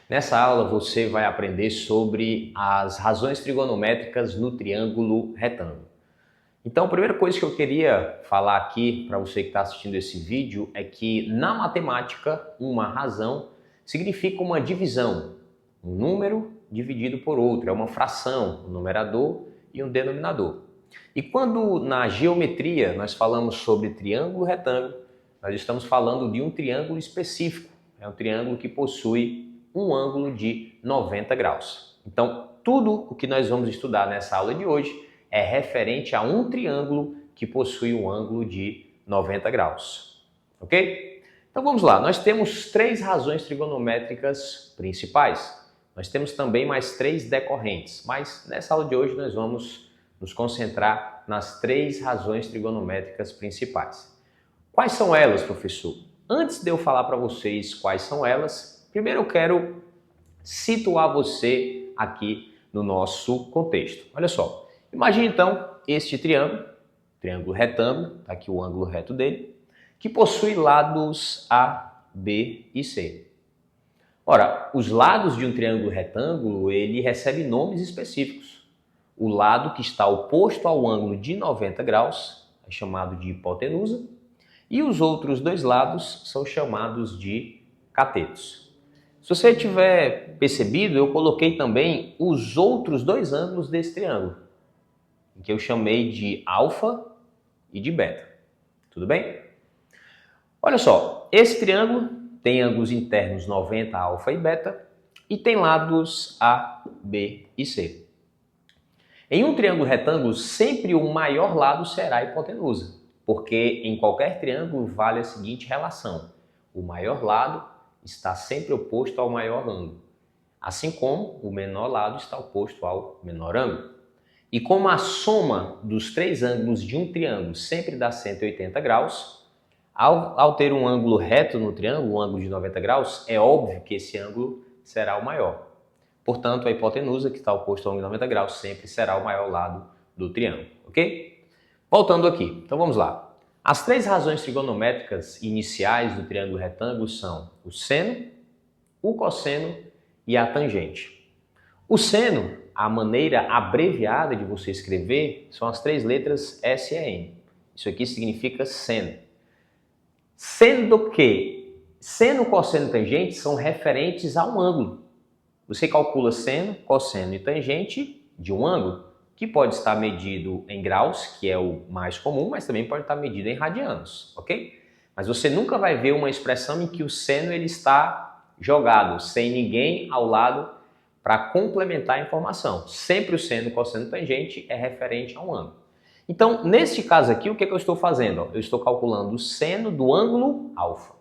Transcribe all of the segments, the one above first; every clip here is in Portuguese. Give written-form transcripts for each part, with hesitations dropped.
Nessa aula você vai aprender sobre as razões trigonométricas no triângulo retângulo. Então, a primeira coisa que eu queria falar aqui para você que está assistindo esse vídeo é que na matemática uma razão significa uma divisão, um número dividido por outro, é uma fração, um numerador e um denominador. E quando na geometria nós falamos sobre triângulo retângulo, nós estamos falando de um triângulo específico, é um triângulo que possui um ângulo de 90 graus. Então, tudo o que nós vamos estudar nessa aula de hoje é referente a um triângulo que possui um ângulo de 90 graus. Ok? Então vamos lá, nós temos três razões trigonométricas principais. Nós temos também mais três decorrentes, mas nessa aula de hoje nós vamos nos concentrar nas três razões trigonométricas principais. Quais são elas, professor? Antes de eu falar para vocês quais são elas, primeiro eu quero situar você aqui no nosso contexto. Olha só, imagine então este triângulo retângulo, está aqui o ângulo reto dele, que possui lados A, B e C. Ora, os lados de um triângulo retângulo, ele recebe nomes específicos. O lado que está oposto ao ângulo de 90 graus é chamado de hipotenusa, e os outros dois lados são chamados de catetos. Se você tiver percebido, eu coloquei também os outros dois ângulos desse triângulo, que eu chamei de alfa e de beta. Tudo bem? Olha só, esse triângulo tem ângulos internos 90, alfa e beta, e tem lados A, B e C. Em um triângulo retângulo, sempre o maior lado será a hipotenusa, porque em qualquer triângulo vale a seguinte relação: o maior lado está sempre oposto ao maior ângulo, assim como o menor lado está oposto ao menor ângulo. E como a soma dos três ângulos de um triângulo sempre dá 180 graus, ao ter um ângulo reto no triângulo, um ângulo de 90 graus, é óbvio que esse ângulo será o maior. Portanto, a hipotenusa, que está oposto ao ângulo de 90 graus, sempre será o maior lado do triângulo, ok? Voltando aqui, então vamos lá. As três razões trigonométricas iniciais do triângulo retângulo são o seno, o cosseno e a tangente. O seno, a maneira abreviada de você escrever, são as três letras S e N. Isso aqui significa seno. Sendo que seno, cosseno e tangente são referentes a um ângulo. Você calcula seno, cosseno e tangente de um ângulo, que pode estar medido em graus, que é o mais comum, mas também pode estar medido em radianos, ok? Mas você nunca vai ver uma expressão em que o seno ele está jogado, sem ninguém ao lado para complementar a informação. Sempre o seno, cosseno e tangente é referente a um ângulo. Então, neste caso aqui, o que eu estou fazendo? Eu estou calculando o seno do ângulo alfa.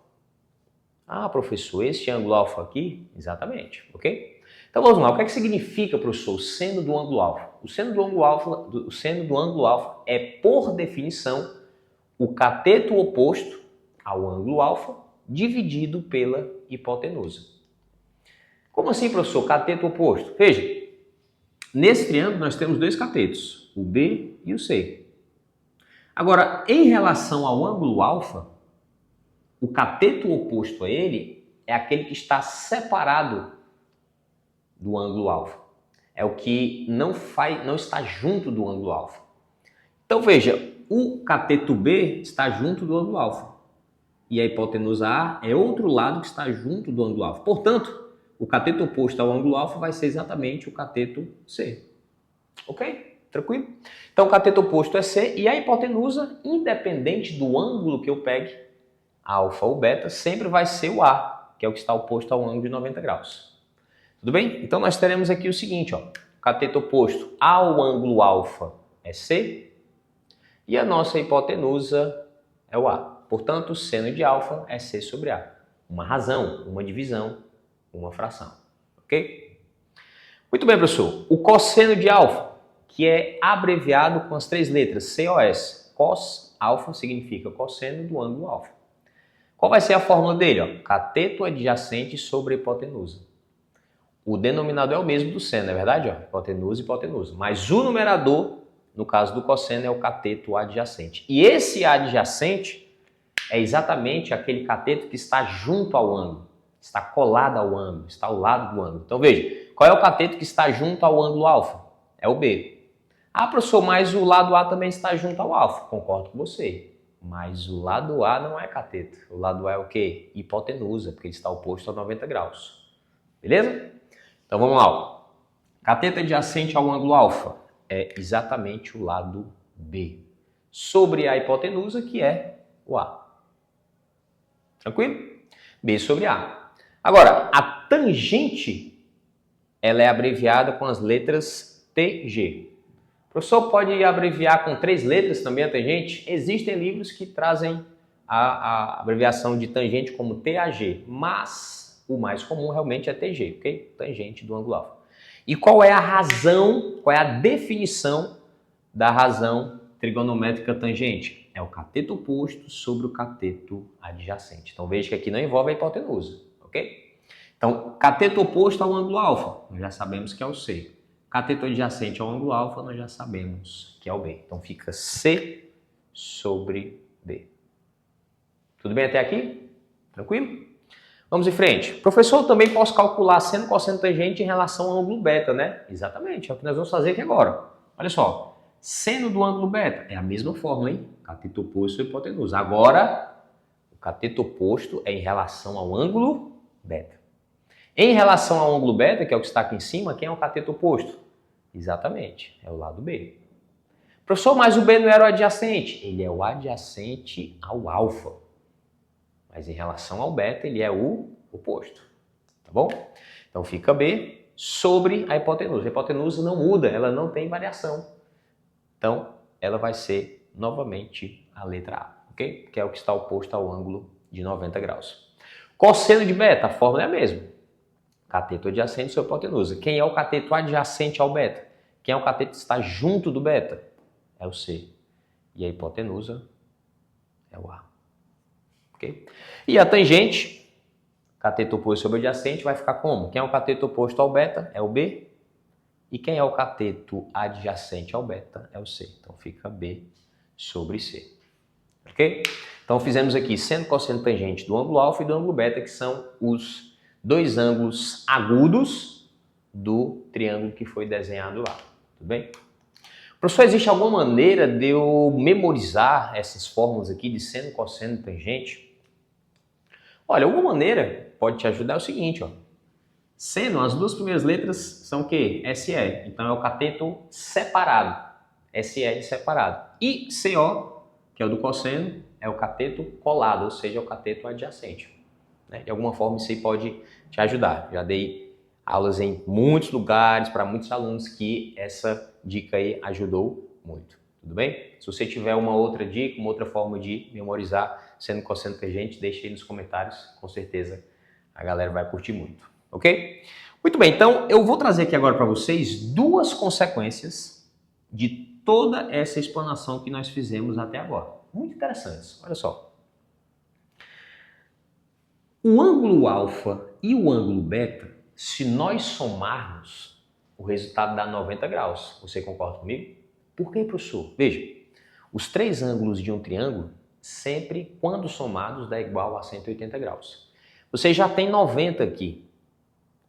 Ah, professor, este ângulo alfa aqui? Exatamente, ok? Então vamos lá, o que é que significa, professor, o seno do ângulo alfa? O seno do ângulo alfa é, por definição, o cateto oposto ao ângulo alfa dividido pela hipotenusa. Como assim, professor, cateto oposto? Veja, nesse triângulo nós temos dois catetos, o B e o C. Agora, em relação ao ângulo alfa, o cateto oposto a ele é aquele que está separado do ângulo alfa. É o que não está junto do ângulo alfa. Então veja, o cateto B está junto do ângulo alfa. E a hipotenusa A é outro lado que está junto do ângulo alfa. Portanto, o cateto oposto ao ângulo alfa vai ser exatamente o cateto C. Ok? Tranquilo? Então o cateto oposto é C e a hipotenusa, independente do ângulo que eu pegue, alfa ou beta, sempre vai ser o A, que é o que está oposto ao ângulo de 90 graus. Tudo bem? Então nós teremos aqui o seguinte, ó, cateto oposto ao ângulo alfa é C e a nossa hipotenusa é o A. Portanto, o seno de alfa é C sobre A. Uma razão, uma divisão, uma fração. Ok? Muito bem, professor. O cosseno de alfa, que é abreviado com as três letras COS. Cos alfa significa cosseno do ângulo alfa. Qual vai ser a fórmula dele? Ó? Cateto adjacente sobre a hipotenusa. O denominador é o mesmo do seno, não é verdade? Ó, hipotenusa e hipotenusa. Mas o numerador, no caso do cosseno, é o cateto adjacente. E esse adjacente é exatamente aquele cateto que está junto ao ângulo. está colada ao ângulo, está ao lado do ângulo. Então veja, qual é o cateto que está junto ao ângulo alfa? É o B. Ah, professor, mas o lado A também está junto ao alfa. Concordo com você. Mas o lado A não é cateto. O lado A é o quê? Hipotenusa, porque ele está oposto a 90 graus. Beleza? Então vamos lá. Cateto adjacente ao ângulo alfa é exatamente o lado B. Sobre a hipotenusa, que é o A. Tranquilo? B sobre A. Agora, a tangente, ela é abreviada com as letras TG. O professor pode abreviar com 3 letras também a tangente? Existem livros que trazem a abreviação de tangente como TAG, mas o mais comum realmente é TG, ok? Tangente do ângulo alfa. E qual é a razão, qual é a definição da razão trigonométrica tangente? É o cateto oposto sobre o cateto adjacente. Então veja que aqui não envolve a hipotenusa, ok? Então, cateto oposto ao ângulo alfa, nós já sabemos que é o C. Cateto adjacente ao ângulo alfa, nós já sabemos que é o B. Então fica C sobre B. Tudo bem até aqui? Tranquilo? Vamos em frente. Professor, eu também posso calcular seno, cosseno, tangente em relação ao ângulo beta, né? Exatamente, é o que nós vamos fazer aqui agora. Olha só, seno do ângulo beta é a mesma fórmula, hein? Cateto oposto sobre hipotenusa. Agora, o cateto oposto é em relação ao ângulo beta. Em relação ao ângulo beta, que é o que está aqui em cima, quem é o cateto oposto? Exatamente, é o lado B. Professor, mas o B não era o adjacente? Ele é o adjacente ao alfa. Mas em relação ao beta, ele é o oposto. Tá bom? Então fica B sobre a hipotenusa. A hipotenusa não muda, ela não tem variação. Então, ela vai ser novamente a letra A, ok? Que é o que está oposto ao ângulo de 90 graus. Cosseno de beta, a fórmula é a mesma. Cateto adjacente sobre hipotenusa. Quem é o cateto adjacente ao beta? Quem é o cateto que está junto do beta? É o C. E a hipotenusa é o A. Okay? E a tangente, cateto oposto sobre adjacente, vai ficar como? Quem é o cateto oposto ao beta? É o B. E quem é o cateto adjacente ao beta? É o C. Então fica B sobre C. Ok? Então fizemos aqui seno, cosseno, tangente do ângulo alfa e do ângulo beta, que são os dois ângulos agudos do triângulo que foi desenhado lá. Tudo bem? Professor, existe alguma maneira de eu memorizar essas fórmulas aqui de seno, cosseno e tangente? Olha, alguma maneira pode te ajudar é o seguinte, ó. Seno, as duas primeiras letras são o quê? SE. Então é o cateto separado. SE de separado. E CO, que é o do cosseno, é o cateto colado, ou seja, é o cateto adjacente. De alguma forma isso aí pode te ajudar. Já dei aulas em muitos lugares para muitos alunos que essa dica aí ajudou muito. Tudo bem? Se você tiver uma outra dica, uma outra forma de memorizar seno, cosseno, tangente, deixe aí nos comentários. Com certeza a galera vai curtir muito. Ok? Muito bem, então eu vou trazer aqui agora para vocês duas consequências de toda essa explanação que nós fizemos até agora. Muito interessantes. Olha só. O ângulo alfa e o ângulo beta, se nós somarmos, o resultado dá 90 graus. Você concorda comigo? Por que, professor? Veja, os três ângulos de um triângulo, sempre, quando somados, dá igual a 180 graus. Você já tem 90 aqui.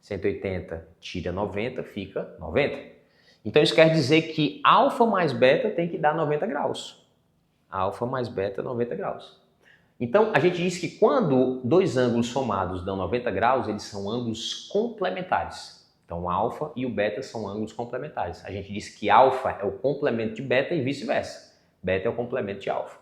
180 tira 90, fica 90. Então isso quer dizer que alfa mais beta tem que dar 90 graus. Alfa mais beta, 90 graus. Então, a gente diz que quando dois ângulos somados dão 90 graus, eles são ângulos complementares. Então, o alfa e o beta são ângulos complementares. A gente diz que alfa é o complemento de beta e vice-versa. Beta é o complemento de alfa.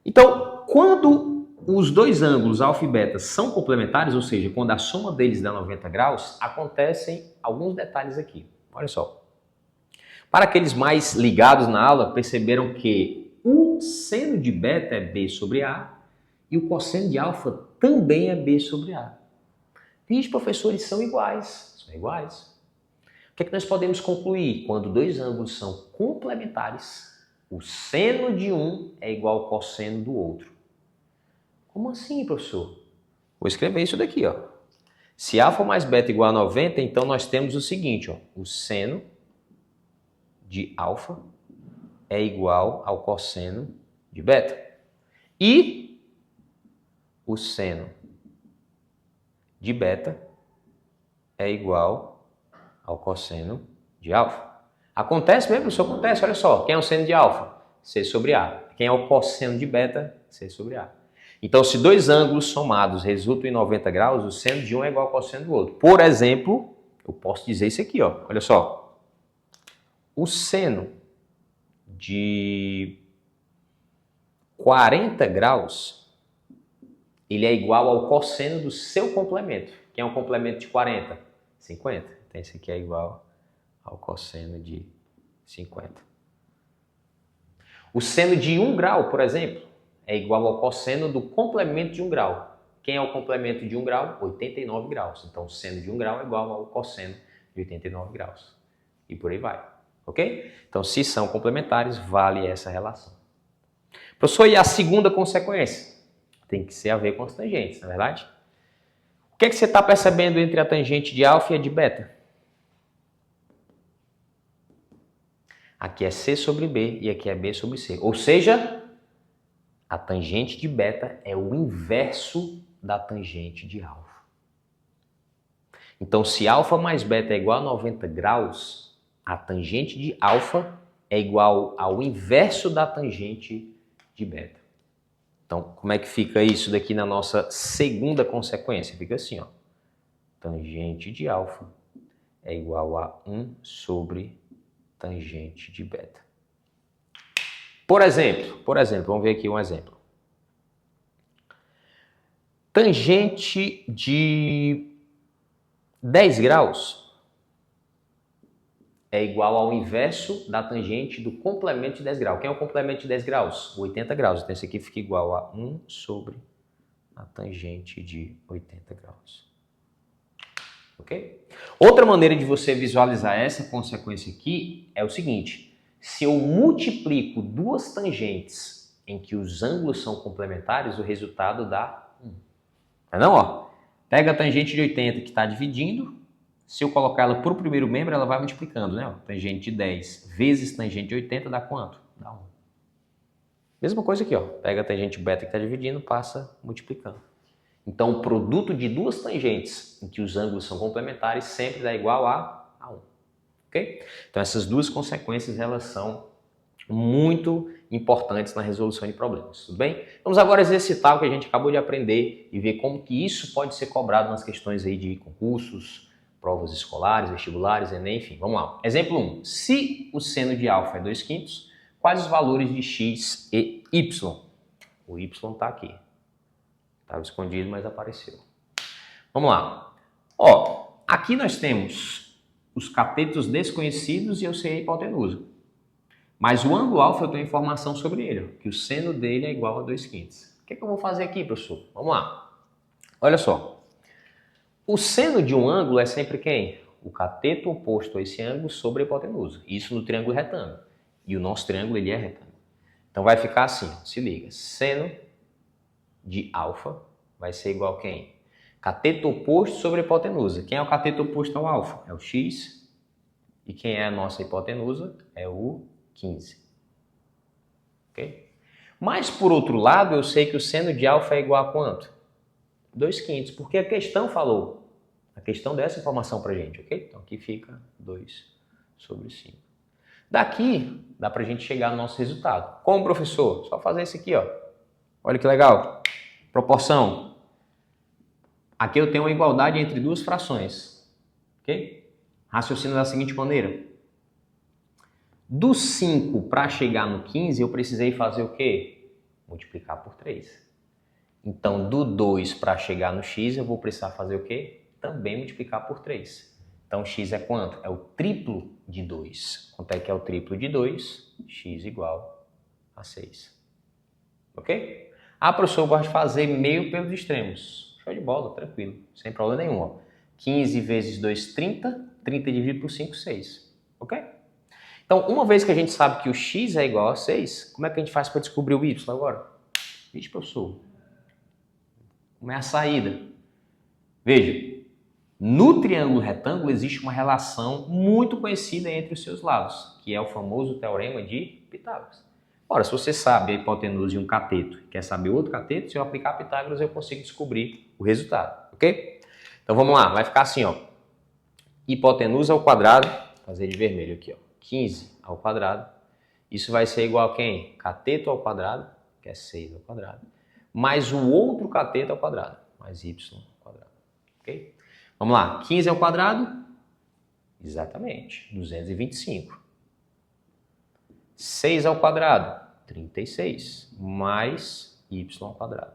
Então, quando os dois ângulos alfa e beta são complementares, ou seja, quando a soma deles dá 90 graus, acontecem alguns detalhes aqui. Olha só. Para aqueles mais ligados na aula, perceberam que o seno de beta é B sobre A e o cosseno de alfa também é B sobre A. Diz, professores, são iguais. São iguais. O que é que nós podemos concluir? Quando dois ângulos são complementares, o seno de um é igual ao cosseno do outro. Como assim, professor? Vou escrever isso daqui, ó. Se alfa mais beta igual a 90, então nós temos o seguinte, ó. O seno de alfa é igual ao cosseno de beta. E o seno de beta é igual ao cosseno de alfa. Acontece mesmo? Isso acontece, olha só. Quem é o seno de alfa? C sobre A. Quem é o cosseno de beta? C sobre A. Então, se dois ângulos somados resultam em 90 graus, o seno de um é igual ao cosseno do outro. Por exemplo, eu posso dizer isso aqui, ó. Olha só. O seno de 40 graus, ele é igual ao cosseno do seu complemento. Quem é o complemento de 40? 50. Então, esse aqui é igual ao cosseno de 50. O seno de 1 grau, por exemplo, é igual ao cosseno do complemento de 1 grau. Quem é o complemento de 1 grau? 89 graus. Então, o seno de 1 grau é igual ao cosseno de 89 graus. E por aí vai. Ok? Então, se são complementares, vale essa relação. Professor, e a segunda consequência? Tem que ser a ver com as tangentes, não é verdade? O que é que você está percebendo entre a tangente de alfa e a de beta? Aqui é C sobre B e aqui é B sobre C. Ou seja, a tangente de beta é o inverso da tangente de alfa. Então, se alfa mais beta é igual a 90 graus, a tangente de alfa é igual ao inverso da tangente de beta. Então, como é que fica isso daqui na nossa segunda consequência? Fica assim, ó. Tangente de alfa é igual a 1 sobre tangente de beta. Por exemplo, vamos ver aqui um exemplo. Tangente de 10 graus é igual ao inverso da tangente do complemento de 10 graus. Quem é o complemento de 10 graus? 80 graus. Então, esse aqui fica igual a 1 sobre a tangente de 80 graus. Ok? Outra maneira de você visualizar essa consequência aqui é o seguinte. Se eu multiplico duas tangentes em que os ângulos são complementares, o resultado dá 1. Tá não? Ó, pega a tangente de 80 que está dividindo. Se eu colocar ela para o primeiro membro, ela vai multiplicando, né? Ó, tangente de 10 vezes tangente de 80 dá quanto? Dá 1. Mesma coisa aqui, ó. Pega a tangente beta que está dividindo, passa multiplicando. Então, o produto de duas tangentes em que os ângulos são complementares sempre dá igual a 1. Ok? Então, essas duas consequências, elas são muito importantes na resolução de problemas. Tudo bem? Vamos agora exercitar o que a gente acabou de aprender e ver como que isso pode ser cobrado nas questões aí de concursos, provas escolares, vestibulares, Enem, enfim. Vamos lá. Exemplo 1. Se o seno de alfa é 2/5, quais os valores de x e y? O y está aqui. Estava escondido, mas apareceu. Vamos lá. Ó, aqui nós temos os catetos desconhecidos e eu sei a hipotenusa. Mas o ângulo alfa eu tenho informação sobre ele, ó, que o seno dele é igual a 2/5. O que é que eu vou fazer aqui, professor? Vamos lá. Olha só. O seno de um ângulo é sempre quem? O cateto oposto a esse ângulo sobre a hipotenusa. Isso no triângulo retângulo. E o nosso triângulo ele é retângulo. Então vai ficar assim, ó, se liga. Seno de alfa vai ser igual a quem? Cateto oposto sobre a hipotenusa. Quem é o cateto oposto ao alfa? É o x. E quem é a nossa hipotenusa? É o 15. Ok? Mas, por outro lado, eu sei que o seno de alfa é igual a quanto? 2/5, porque a questão falou. A questão deu essa informação pra gente, ok? Então, aqui fica 2 sobre 5. Daqui, dá pra gente chegar no nosso resultado. Como, professor? Só fazer isso aqui, ó. Olha que legal. Proporção. Aqui eu tenho uma igualdade entre duas frações. Ok? Raciocina da seguinte maneira. Do 5 para chegar no 15, eu precisei fazer o quê? Multiplicar por 3. Então, do 2 para chegar no x, eu vou precisar fazer o quê? Também multiplicar por 3. Então, x é quanto? É o triplo de 2. Quanto é que é o triplo de 2? X igual a 6. Ok? Ah, professor, eu gosto de fazer meio pelos extremos. Show de bola, tranquilo, sem problema nenhum. Ó. 15 vezes 2, 30. 30 dividido por 5, 6. Ok? Então, uma vez que a gente sabe que o x é igual a 6, como é que a gente faz para descobrir o y agora? Vixe, professor, como é a saída? Veja, no triângulo retângulo existe uma relação muito conhecida entre os seus lados, que é o famoso teorema de Pitágoras. Ora, se você sabe a hipotenusa de um cateto e quer saber outro cateto, se eu aplicar Pitágoras eu consigo descobrir o resultado, ok? Então vamos lá, vai ficar assim, ó. Hipotenusa ao quadrado, vou fazer de vermelho aqui, ó. 15 ao quadrado. Isso vai ser igual a quem? Cateto ao quadrado, que é 6 ao quadrado, mais o outro cateto ao quadrado, mais y ao quadrado. Ok? Vamos lá, 15 ao quadrado, exatamente, 225. 6 ao quadrado, 36, mais y ao quadrado.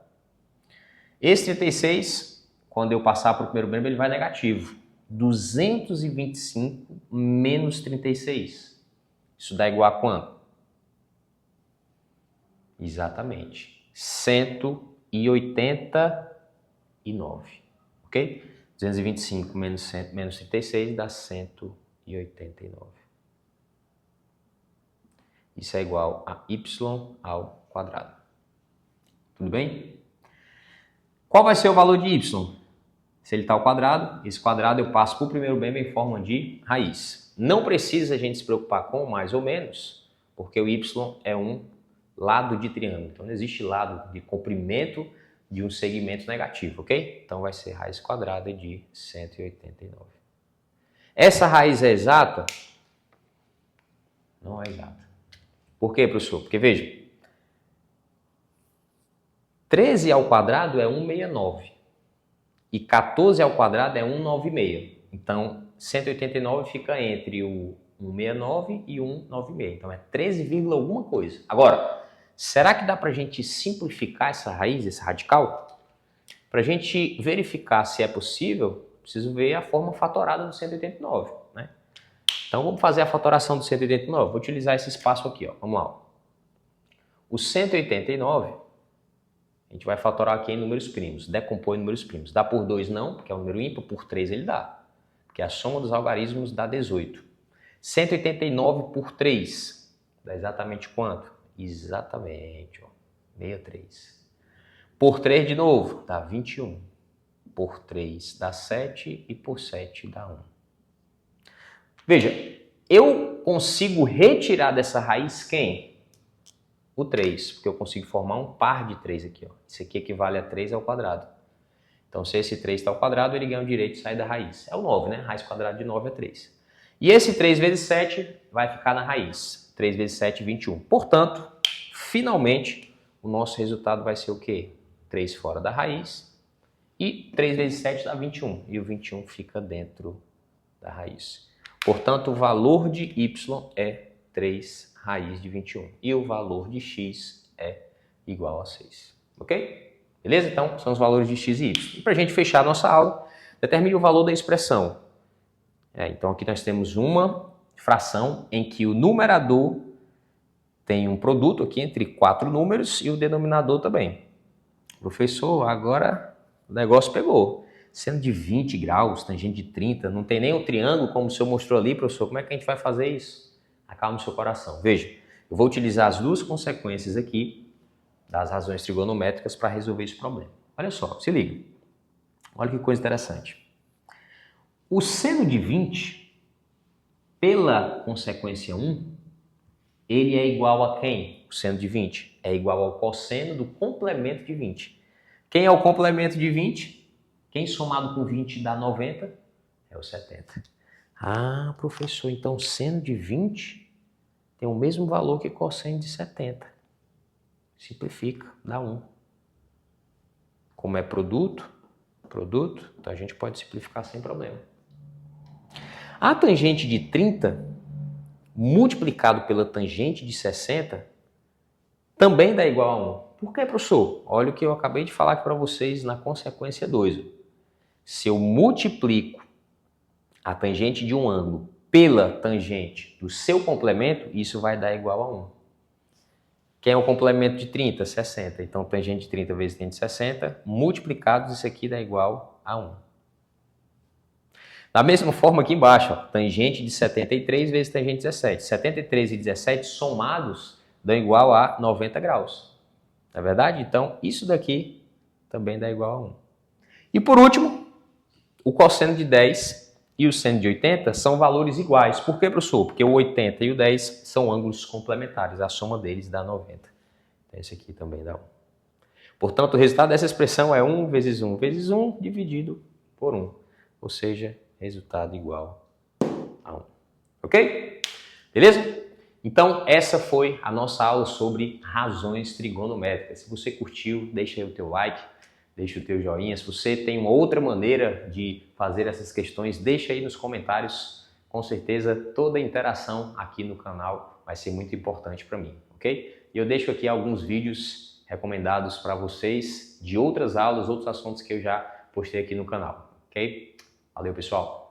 Esse 36, quando eu passar para o primeiro membro, ele vai negativo. 225 menos 36. Isso dá igual a quanto? Exatamente. 189. Ok? 225 menos 36 dá 189. Isso é igual a y ao quadrado. Tudo bem? Qual vai ser o valor de y? Se ele está ao quadrado, esse quadrado eu passo para o primeiro membro em forma de raiz. Não precisa a gente se preocupar com mais ou menos, porque o y é um lado de triângulo. Então não existe lado de comprimento de um segmento negativo, ok? Então vai ser raiz quadrada de 189. Essa raiz é exata? Não é exata. Por quê, professor? Porque veja, 13 ao quadrado é 169 e 14 ao quadrado é 196. Então 189 fica entre o 169 e 196. Então é 13, alguma coisa. Agora, será que dá para a gente simplificar essa raiz, esse radical? Para a gente verificar se é possível, preciso ver a forma fatorada do 189. Né? Então vamos fazer a fatoração do 189. Vou utilizar esse espaço aqui. Ó. Vamos lá. Ó. O 189, a gente vai fatorar aqui em números primos. Decompõe em números primos. Dá por 2 não, porque é um número ímpar. Por 3 ele dá. Porque a soma dos algarismos dá 18. 189 por 3 dá exatamente quanto? Exatamente, ó, 63. Por 3 de novo, dá 21. Por 3 dá 7 e por 7 dá 1. Veja, eu consigo retirar dessa raiz quem? O 3, porque eu consigo formar um par de 3 aqui. Ó. Isso aqui equivale a 3 ao quadrado. Então, se esse 3 está ao quadrado, ele ganha o direito de sair da raiz. É o 9, né? Raiz quadrada de 9 é 3. E esse 3 vezes 7 vai ficar na raiz. 3 vezes 7, 21. Portanto, finalmente, o nosso resultado vai ser o quê? 3 fora da raiz. E 3 vezes 7 dá 21. E o 21 fica dentro da raiz. Portanto, o valor de y é 3 raiz de 21. E o valor de x é igual a 6. Ok? Beleza? Então, são os valores de x e y. E para a gente fechar a nossa aula, determine o valor da expressão. Então, aqui nós temos uma fração em que o numerador tem um produto aqui entre 4 números e o denominador também. Professor, agora o negócio pegou. Sendo de 20 graus, tangente de 30, não tem nem um triângulo como o senhor mostrou ali, professor. Como é que a gente vai fazer isso? Acalme o seu coração. Veja, eu vou utilizar as duas consequências aqui das razões trigonométricas para resolver esse problema. Olha só, se liga. Olha que coisa interessante. O seno de 20, pela consequência 1, ele é igual a quem? O seno de 20 é igual ao cosseno do complemento de 20. Quem é o complemento de 20? Quem somado com 20 dá 90? É o 70. Ah, professor, então seno de 20 tem o mesmo valor que cosseno de 70. Simplifica, dá 1. Como é produto, então a gente pode simplificar sem problema. A tangente de 30, multiplicado pela tangente de 60, também dá igual a 1. Por que, professor? Olha o que eu acabei de falar aqui para vocês na consequência 2. Se eu multiplico a tangente de um ângulo pela tangente do seu complemento, isso vai dar igual a 1. Quem é o complemento de 30? 60. Então, tangente de 30 vezes tangente de 60, multiplicados, isso aqui dá igual a 1. Da mesma forma aqui embaixo, ó, tangente de 73 vezes tangente de 17. 73 e 17 somados dão igual a 90 graus. Não é verdade? Então, isso daqui também dá igual a 1. E por último, o cosseno de 10 e o seno de 80 são valores iguais. Por que, professor? Porque o 80 e o 10 são ângulos complementares. A soma deles dá 90. Então, esse aqui também dá 1. Portanto, o resultado dessa expressão é 1 vezes 1 vezes 1 dividido por 1. ou seja, resultado igual a 1. Ok? Beleza? Então, essa foi a nossa aula sobre razões trigonométricas. Se você curtiu, deixa aí o teu like, deixa o teu joinha. Se você tem uma outra maneira de fazer essas questões, deixa aí nos comentários. Com certeza, toda a interação aqui no canal vai ser muito importante para mim, ok? E eu deixo aqui alguns vídeos recomendados para vocês de outras aulas, outros assuntos que eu já postei aqui no canal, ok? Valeu, pessoal!